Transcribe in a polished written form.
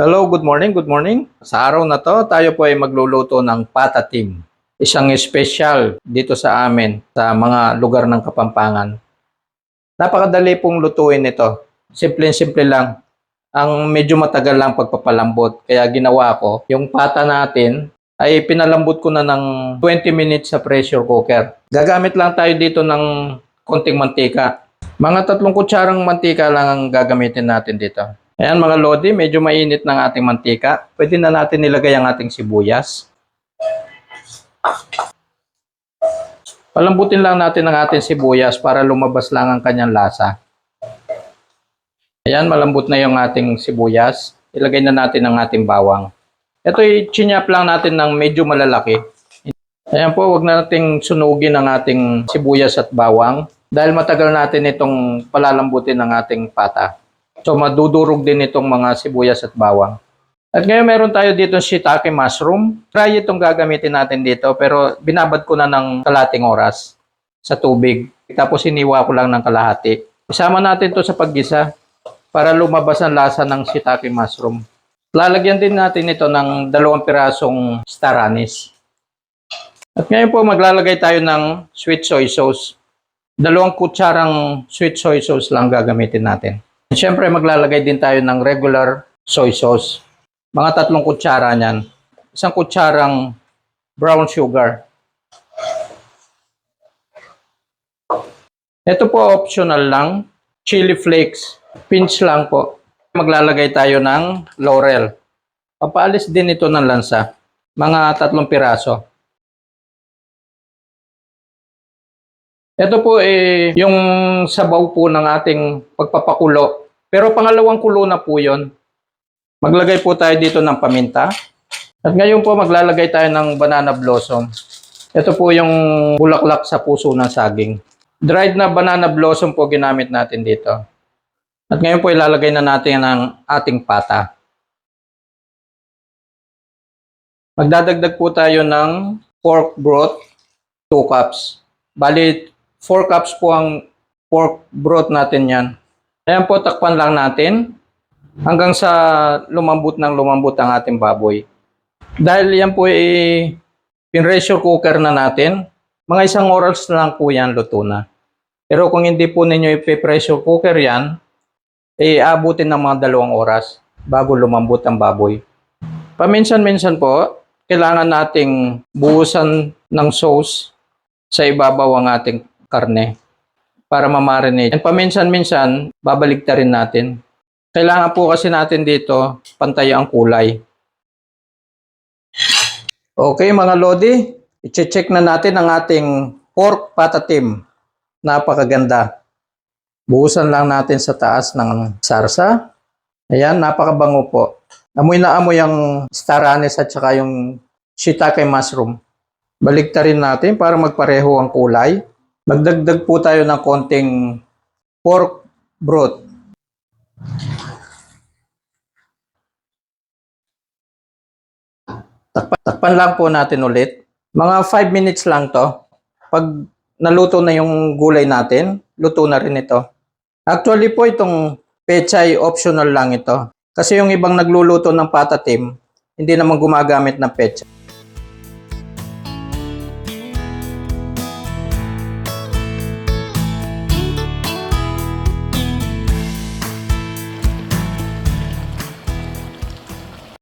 Hello, good morning, good morning. Sa araw na to, tayo po ay magluluto ng patatim. Isang espesyal dito sa amin sa mga lugar ng Kapampangan. Napakadali pong lutuin ito. Simple-simple lang. Ang medyo matagal lang pagpapalambot. Kaya ginawa ko, yung pata natin ay pinalambot ko na ng 20 minutes sa pressure cooker. Gagamit lang tayo dito ng konting mantika. Mga 3 kutsarang mantika lang ang gagamitin natin dito. Ayan mga lodi, medyo mainit ng ating mantika. Pwede na natin nilagay ang ating sibuyas. Palambutin lang natin ang ating sibuyas para lumabas lang ang kanyang lasa. Ayan, malambot na yung ating sibuyas. Ilagay na natin ang ating bawang. Ito i-chinyap lang natin ng medyo malalaki. Ayan po, wag na nating sunugin ang ating sibuyas at bawang dahil matagal natin itong palalambutin ng ating pata. So madudurog din itong mga sibuyas at bawang. At ngayon meron tayo dito shiitake mushroom. Try itong gagamitin natin dito pero binabad ko na ng kalahating oras sa tubig. Tapos iniwa ko lang ng kalahati. Isama natin to sa paggisa para lumabas ang lasa ng shiitake mushroom. Lalagyan din natin ito ng 2 pirasong star anise. At ngayon po maglalagay tayo ng sweet soy sauce. 2 kutsarang sweet soy sauce lang gagamitin natin. Siyempre maglalagay din tayo ng regular soy sauce. Mga 3 kutsara niyan. 1 kutsarang brown sugar. Ito po optional lang. Chili flakes. Pinch lang po. Maglalagay tayo ng laurel. Papaalis din ito ng lansa. Mga 3 piraso. Ito po yung sabaw po ng ating pagpapakulo. Pero pangalawang kulo na po yun. Maglagay po tayo dito ng paminta. At ngayon po maglalagay tayo ng banana blossom. Ito po yung bulaklak sa puso ng saging. Dried na banana blossom po ginamit natin dito. At ngayon po ilalagay na natin ang ating pata. Magdadagdag po tayo ng pork broth, 2 cups. Bali, 4 cups po ang pork broth natin yan. Ayan po, takpan lang natin hanggang sa lumambot ang ating baboy. Dahil yan po pin-pressure cooker na natin, mga 1 oras na lang po yan luto na. Pero kung hindi po ninyo ipi-pressure cooker yan, abutin ng mga 2 oras bago lumambot ang baboy. Paminsan-minsan po, kailangan nating buhusan ng sauce sa ibabaw ang ating karne para ma-marinate. And paminsan-minsan, babaligtarin natin. Kailangan po kasi natin dito pantay ang kulay. Okay mga lodi, i-check na natin ang ating pork patatim. Napakaganda. Buhusan lang natin sa taas ng sarsa. Ayan, napakabango po. Amoy na amoy ang star anise at saka yung shiitake mushroom. Baligtarin natin para magpareho ang kulay. Magdagdag po tayo ng konting pork broth. Takpan lang po natin ulit. Mga 5 minutes lang to. Pag naluto na yung gulay natin, luto na rin ito. Actually po itong pechay optional lang ito. Kasi yung ibang nagluluto ng patatim, hindi naman gumagamit ng pechay.